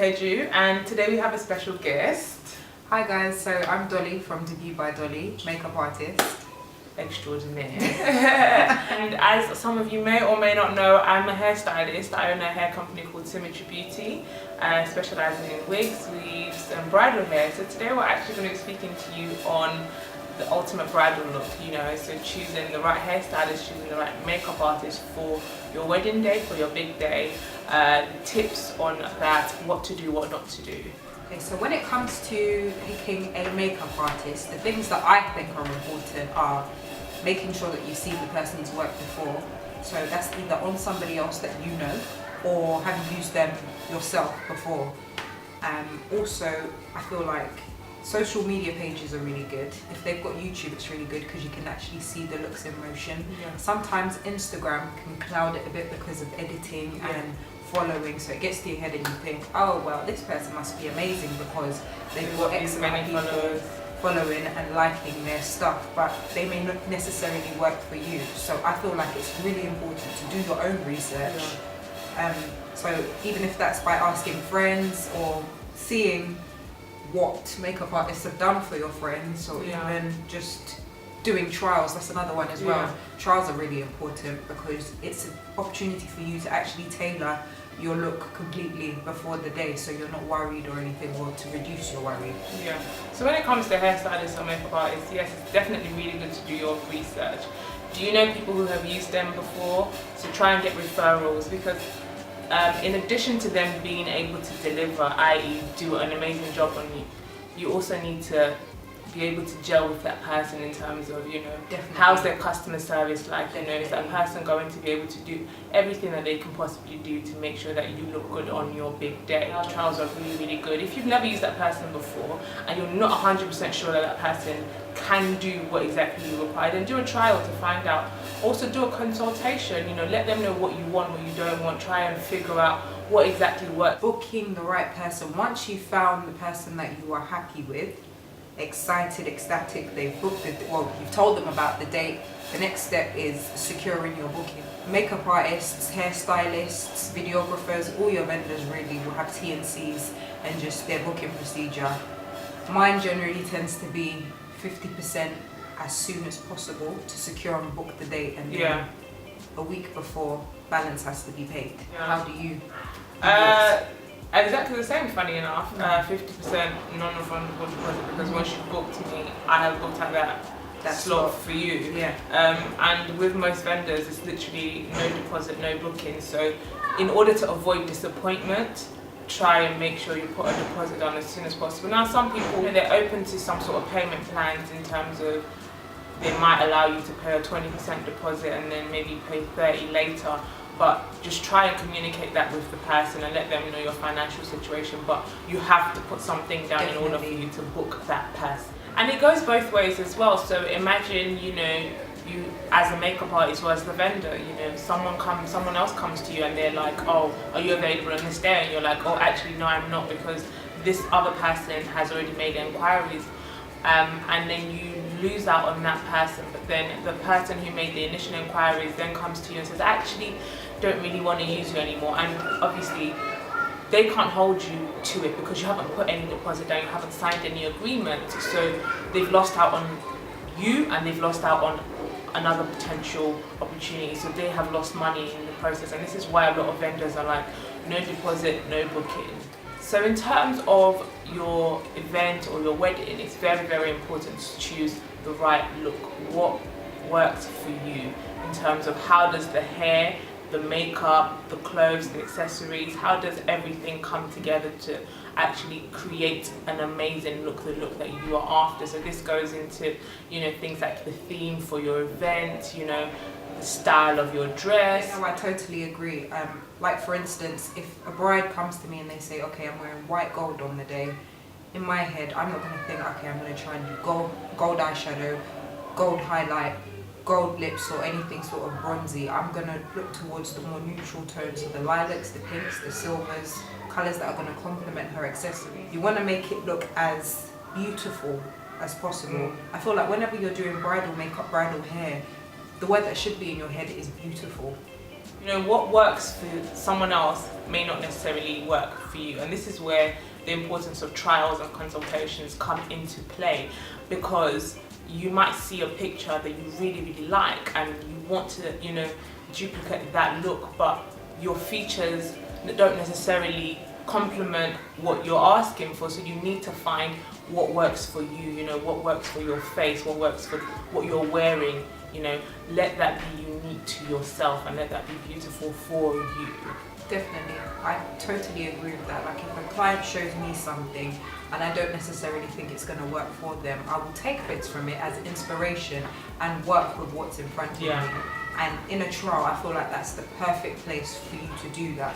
Peju, and today we have a special guest. Hi guys, so I'm Dolly from Deebeautebydolly, makeup artist Extraordinaire. And as some of you may or may not know, I'm a hairstylist. I own a hair company called Symmetrybeauty, specialising in wigs, weaves and bridal hair. So today we're actually going to be speaking to you on the ultimate bridal look, so choosing the right hairstylist, choosing the right makeup artist for your wedding day, for your big day, tips on that, what to do, what not to do. Okay, so when it comes to picking a makeup artist, the things that I think are important are making sure that you see the person's work before. So that's either on somebody else that you know or have you used them yourself before. Also, I feel like social media pages are really good. If they've got YouTube, it's really good because you can actually see the looks in motion. Yeah. Sometimes Instagram can cloud it a bit because of editing and following, so it gets to your head and you think, oh well, this person must be amazing because they've got X amount of people following and liking their stuff, but they may not necessarily work for you. So I feel like it's really important to do your own research. So even if that's by asking friends or seeing what makeup artists have done for your friends, or even just doing trials, that's another one as well. Trials are really important because it's an opportunity for you to actually tailor your look completely before the day, so you're not worried or anything, or to reduce your worry. Yeah. So when it comes to hairstylists or makeup artists, yes, it's definitely really good to do your research. Do you know people who have used them before? So try and get referrals, because in addition to them being able to deliver, i.e. do an amazing job on you, you also need to be able to gel with that person in terms of, how's their customer service like, is that person going to be able to do everything that they can possibly do to make sure that you look good on your big day. Trials are really, really good. If you've never used that person before and you're not 100% sure that that person can do what exactly you require, then do a trial to find out. Also do a consultation, let them know what you want, what you don't want, try and figure out what exactly works. Booking the right person. Once you've found the person that you are happy with, excited, ecstatic, they've booked it, well, you've told them about the date, the next step is securing your booking. Makeup artists, hairstylists, videographers, all your vendors really will have T&Cs and just their booking procedure. Mine generally tends to be 50% as soon as possible to secure and book the date, and then a week before, balance has to be paid. How do you do Exactly the same, funny enough. 50% non-refundable deposit, because once you booked me, I have booked out that slot for you. And with most vendors, it's literally no deposit, no booking. So in order to avoid disappointment, try and make sure you put a deposit down as soon as possible. Now some people, they're open to some sort of payment plans in terms of they might allow you to pay a 20% deposit and then maybe pay 30 later. But just try and communicate that with the person and let them know your financial situation. But you have to put something down in order for you to book that person. And it goes both ways as well. So imagine, you as a makeup artist or as the vendor, someone else comes to you and they're like, oh, are you available on this day? And you're like, oh, actually, no, I'm not, because this other person has already made inquiries. And then you lose out on that person, but then the person who made the initial inquiries then comes to you and says, actually don't really want to use you anymore, and obviously they can't hold you to it because you haven't put any deposit down, you haven't signed any agreement, so they've lost out on you and they've lost out on another potential opportunity, so they have lost money in the process. And this is why a lot of vendors are like, no deposit, no booking. So in terms of your event or your wedding, it's very, very important to choose the right look. What works for you in terms of how does the hair, the makeup, the clothes, the accessories, how does everything come together to actually create an amazing look, the look that you are after. So this goes into, things like the theme for your event, the style of your dress. I totally agree. Like for instance, if a bride comes to me and they say, okay, I'm wearing white gold on the day, in my head, I'm not going to think, okay, I'm going to try and do gold eyeshadow, gold highlight, gold lips, or anything sort of bronzy. I'm going to look towards the more neutral tones, so the lilacs, the pinks, the silvers, colours that are going to complement her accessory. You want to make it look as beautiful as possible. I feel like whenever you're doing bridal makeup, bridal hair, the word that should be in your head is beautiful. you know, what works for someone else may not necessarily work for you. And this is where the importance of trials and consultations come into play, because you might see a picture that you really like and you want to, you know, duplicate that look, but your features don't necessarily complement what you're asking for. So you need to find what works for you, you know, what works for your face, what works for what you're wearing, you know. Let that be unique to yourself and let that be beautiful for you. Definitely, I totally agree with that. Like if a client shows me something and I don't necessarily think it's going to work for them, I will take bits from it as inspiration and work with what's in front of me. And in a trial, I feel like that's the perfect place for you to do that.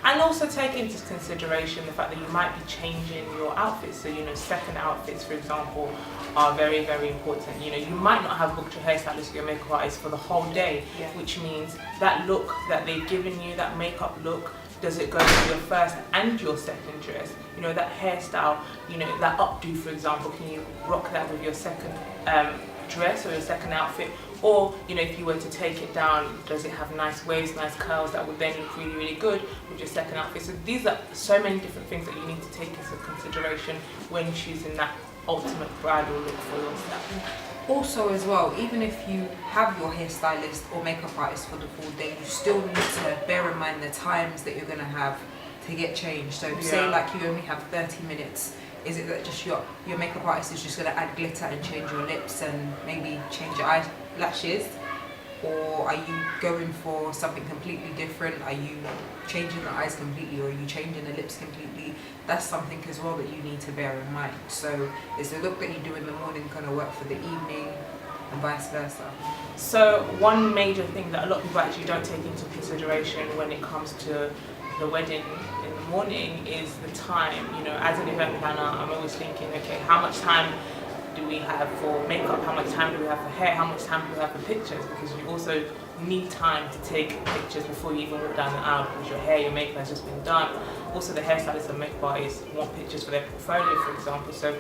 And also take into consideration the fact that you might be changing your outfits. So, you know, second outfits, for example, are very important. You know, you might not have booked your hairstylist or your makeup artist for the whole day, which means that look that they've given you, that makeup look, does it go with your first and your second dress? You know, that hairstyle, you know, that updo, for example, can you rock that with your second dress or your second outfit? Or, you know, if you were to take it down, does it have nice waves, nice curls that would then look really good with your second outfit? So these are so many different things that you need to take into consideration when choosing that ultimate bridal look for yourself. Also as well, even if you have your hairstylist or makeup artist for the full day, you still need to bear in mind the times that you're going to have to get changed. So say like you only have 30 minutes. Is it that just your makeup artist is just going to add glitter and change your lips and maybe change your eyelashes? Or are you going for something completely different? Are you changing the eyes completely, or are you changing the lips completely? That's something as well that you need to bear in mind. So is the look that you do in the morning going to work for the evening and vice versa? So one major thing that a lot of people actually don't take into consideration when it comes to the wedding in the morning is the time. You know, as an event planner, I'm always thinking, okay, how much time do we have for makeup, how much time do we have for hair, how much time do we have for pictures, because you also need time to take pictures before you even walk down the aisle, because your hair, your makeup has just been done. Also the hairstylists and makeup artists want pictures for their portfolio, for example, so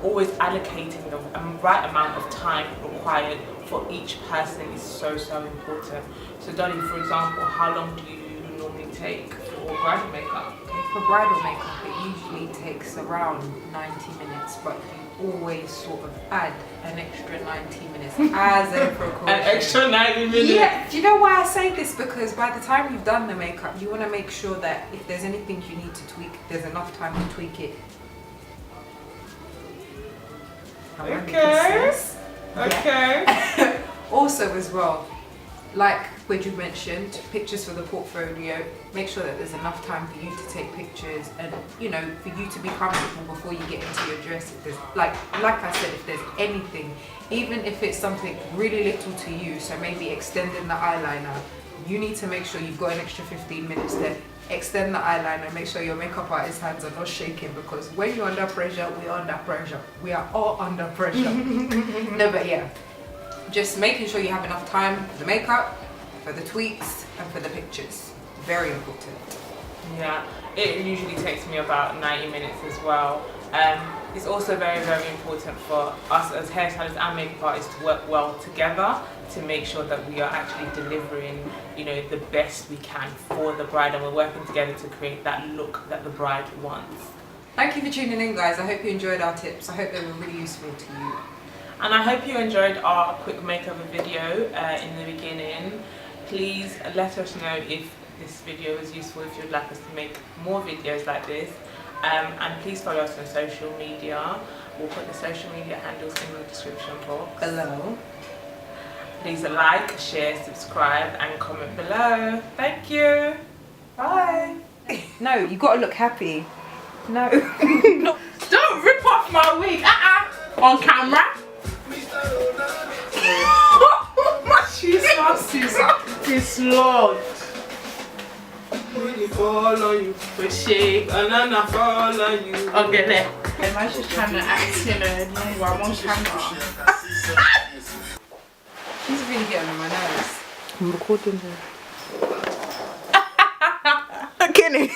always allocating the right amount of time required for each person is so important. So Dolly, for example, how long do you normally take for bridal makeup? For bridal makeup, it usually takes around 90 minutes, but you always sort of add an extra 90 minutes as a precaution. An extra 90 minutes? Yeah, do you know why I say this? Because by the time you've done the makeup, you want to make sure that if there's anything you need to tweak, there's enough time to tweak it. Okay. Also as well, like Peju mentioned, pictures for the portfolio, make sure that there's enough time for you to take pictures and, you know, for you to be comfortable before you get into your dress. If there's, like I said, if there's anything, even if it's something really little to you, so maybe extending the eyeliner, you need to make sure you've got an extra 15 minutes there. Extend the eyeliner, make sure your makeup artist's hands are not shaking, because when you're under pressure, we're under pressure. We are all under pressure. No, but yeah, just making sure you have enough time for the makeup, for the tweaks, and for the pictures. Very important. Yeah, it usually takes me about 90 minutes as well. It's also very important for us as hairstylists and makeup artists to work well together to make sure that we are actually delivering, you know, the best we can for the bride, and we're working together to create that look that the bride wants. Thank you for tuning in, guys. I hope you enjoyed our tips. I hope they were really useful to you. And I hope you enjoyed our quick makeover video in the beginning. Please let us know if this video was useful, if you'd like us to make more videos like this. And please follow us on social media. We'll put the social media handles in the description box Below. Please like, share, subscribe and comment below. Thank you. Bye. No, you gotta look happy. No. No. Don't rip off my wig. On camera. Jesus Lord. Really fall on you, but shake and then I fall on you. Okay, there. Am I just trying to act in a number? I'm on camera. She's really getting on my nerves. I'm recording her. Kenny.